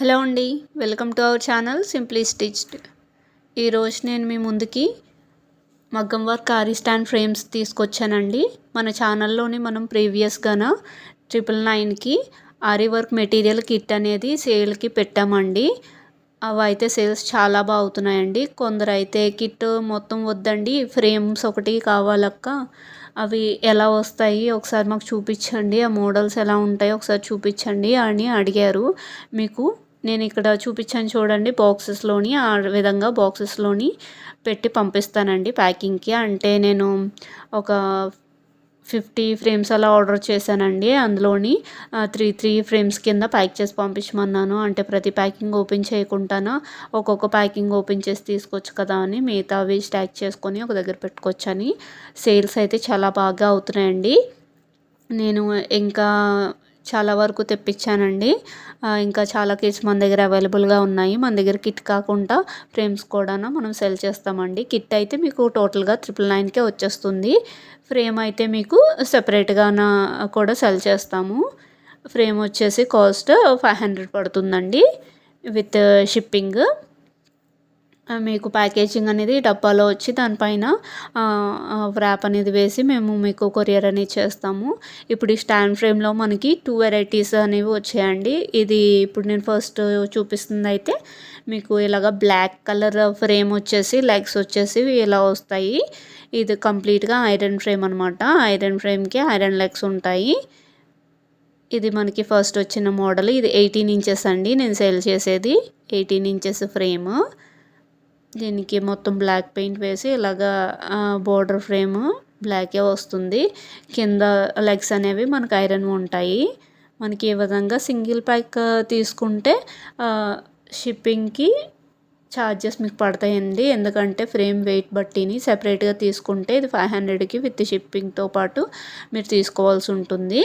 Hello అండి, welcome to our channel simply stitched. ఈరోజు నేను మీ ముందుకి మగ్గం వర్క్ ఆరీ స్టాండ్ ఫ్రేమ్స్ తీసుకొచ్చానండి. మన ఛానల్లోని మనం ప్రీవియస్గాన 999కి ఆరీ వర్క్ మెటీరియల్ కిట్ అనేది సేల్కి పెట్టామండి. అవి అయితే సేల్స్ చాలా బాగా అవుతున్నాయండి. కొందరు అయితే కిట్ మొత్తం వద్దండి, ఫ్రేమ్స్ ఒకటి కావాలక్క, అవి ఎలా వస్తాయి ఒకసారి మాకు చూపించండి, ఆ మోడల్స్ ఎలా ఉంటాయో ఒకసారి చూపించండి అని అడిగారు. మీకు నేను ఇక్కడ చూపించాను చూడండి, బాక్సెస్లోని ఆ విధంగా బాక్సెస్లోని పెట్టి పంపిస్తానండి ప్యాకింగ్కి. అంటే నేను ఒక 50 ఫ్రేమ్స్ అలా ఆర్డర్ చేశానండి. అందులోని 3 ఫ్రేమ్స్ కింద ప్యాక్ చేసి పంపించమన్నాను. అంటే ప్రతి ప్యాకింగ్ ఓపెన్ చేయకుండా ఒక్కొక్క ప్యాకింగ్ ఓపెన్ చేసి తీసుకోవచ్చు కదా అని, మిగతావి స్టాక్ చేసుకొని ఒక దగ్గర పెట్టుకోవచ్చని. సేల్స్ అయితే చాలా బాగా అవుతున్నాయండి. నేను ఇంకా చాలా వరకు తెప్పించానండి. ఇంకా చాలా కిట్స్ మన దగ్గర అవైలబుల్గా ఉన్నాయి. మన దగ్గర కిట్ కాకుండా ఫ్రేమ్స్ కూడా మనం సెల్ చేస్తామండి. కిట్ అయితే మీకు టోటల్గా 999కే వచ్చేస్తుంది. ఫ్రేమ్ అయితే మీకు సెపరేట్గా కూడా సెల్ చేస్తాము. ఫ్రేమ్ వచ్చేసి కాస్ట్ 500 పడుతుందండి విత్ షిప్పింగ్. మీకు ప్యాకేజింగ్ అనేది డబ్బాలో వచ్చి దానిపైన వ్రాప్ అనేది వేసి మేము మీకు కొరియర్ అనేది చేస్తాము. ఇప్పుడు ఈ స్టాండ్ ఫ్రేమ్లో మనకి 2 వెరైటీస్ అనేవి వచ్చాయండి. ఇది ఇప్పుడు నేను ఫస్ట్ చూపిస్తుంది అయితే మీకు ఇలాగ బ్లాక్ కలర్ ఫ్రేమ్ వచ్చేసి లెగ్స్ వచ్చేసి ఇలా వస్తాయి. ఇది కంప్లీట్గా ఐరన్ ఫ్రేమ్ అనమాట. ఐరన్ ఫ్రేమ్కి ఐరన్ లెగ్స్ ఉంటాయి. ఇది మనకి ఫస్ట్ వచ్చిన మోడల్. ఇది 18 ఇంచెస్ అండి నేను సేల్ చేసేది. 18 ఇంచెస్ ఫ్రేమ్. దీనికి మొత్తం బ్లాక్ పెయింట్ వేసి ఇలాగా బోర్డర్ ఫ్రేమ్ బ్లాకే వస్తుంది. కింద లెగ్స్ అనేవి మనకు ఐరన్ ఉంటాయి. మనకి ఈ విధంగా సింగిల్ ప్యాక్ తీసుకుంటే షిప్పింగ్కి ఛార్జెస్ మీకు పడతాయండి. ఎందుకంటే ఫ్రేమ్ వెయిట్ బట్టిని సెపరేట్గా తీసుకుంటే ఇది 500కి విత్ షిప్పింగ్తో పాటు మీరు తీసుకోవాల్సి ఉంటుంది.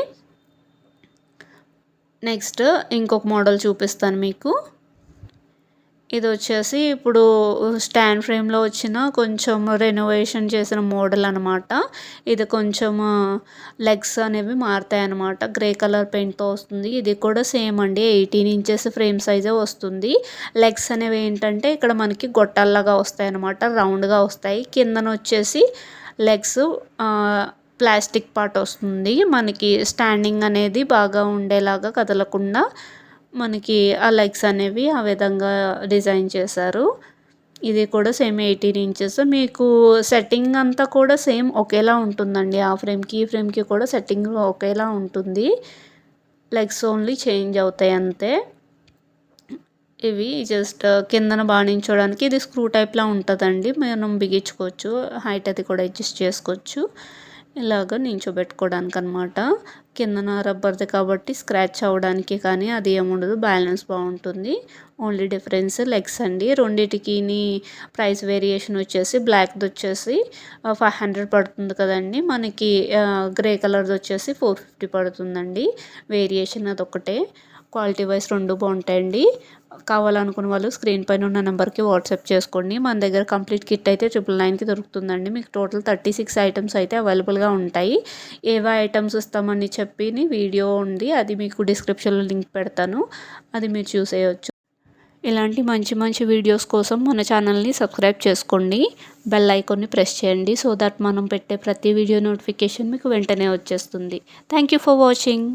నెక్స్ట్ ఇంకొక మోడల్ చూపిస్తాను మీకు. ఇది వచ్చేసి ఇప్పుడు స్టాండ్ ఫ్రేమ్లో వచ్చిన కొంచెం రెనోవేషన్ చేసిన మోడల్ అనమాట. ఇది కొంచెం లెగ్స్ అనేవి మారుతాయి అనమాట. గ్రే కలర్ పెయింట్తో వస్తుంది. ఇది కూడా సేమ్ అండి, 18 ఇంచెస్ ఫ్రేమ్ సైజే వస్తుంది. లెగ్స్ అనేవి ఏంటంటే ఇక్కడ మనకి గొట్టాల్లాగా వస్తాయి అనమాట, రౌండ్గా వస్తాయి. కిందన వచ్చేసి లెగ్స్ ప్లాస్టిక్ పార్ట్ వస్తుంది. మనకి స్టాండింగ్ అనేది బాగా ఉండేలాగా కదలకుండా మనకి ఆ లెగ్స్ అనేవి ఆ విధంగా డిజైన్ చేశారు. ఇది కూడా సేమ్ 18 ఇంచెస్. మీకు సెట్టింగ్ అంతా కూడా సేమ్ ఒకేలా ఉంటుందండి. ఆ ఫ్రేమ్కి ఈ ఫ్రేమ్కి కూడా సెట్టింగ్ ఒకేలా ఉంటుంది. లెగ్స్ ఓన్లీ చేంజ్ అవుతాయి అంతే. ఇవి జస్ట్ కిందన బాణించడానికి ఇది స్క్రూ టైప్లా ఉంటుందండి. మనం బిగించుకోవచ్చు, హైట్ అది కూడా అడ్జస్ట్ చేసుకోవచ్చు. ఇలాగ నించోబెట్టుకోవడానికి అనమాట. కిందన రబ్బర్ది కాబట్టి స్క్రాచ్ అవ్వడానికి కానీ అది ఏముండదు, బ్యాలెన్స్ బాగుంటుంది. ఓన్లీ డిఫరెన్స్ లెగ్స్ అండి. రెండిటికి ప్రైస్ వేరియేషన్ వచ్చేసి బ్లాక్ది వచ్చేసి 500 పడుతుంది కదండి, మనకి గ్రే కలర్ది వచ్చేసి 450 పడుతుందండి. వేరియేషన్ అదొకటే. క్వాలిటీ వైజ్ రెండు బాగుంటాయండి. కావాలనుకున్న వాళ్ళు స్క్రీన్ పైన ఉన్న నెంబర్కి వాట్సాప్ చేసుకోండి. మన దగ్గర కంప్లీట్ కిట్ అయితే 999కి దొరుకుతుందండి. మీకు టోటల్ 36 ఐటమ్స్ అయితే అవైలబుల్గా ఉంటాయి. ఏవే ఐటమ్స్ ఇస్తామని చెప్పి వీడియో ఉంది, అది మీకు డిస్క్రిప్షన్లో లింక్ పెడతాను, అది మీరు చూసేయచ్చు. ఇలాంటి మంచి మంచి వీడియోస్ కోసం మన ఛానల్ని సబ్స్క్రైబ్ చేసుకోండి. బెల్ ఐకాన్ని ప్రెస్ చేయండి, సో దట్ మనం పెట్టే ప్రతి వీడియో నోటిఫికేషన్ మీకు వెంటనే వచ్చేస్తుంది. Thank you for watching.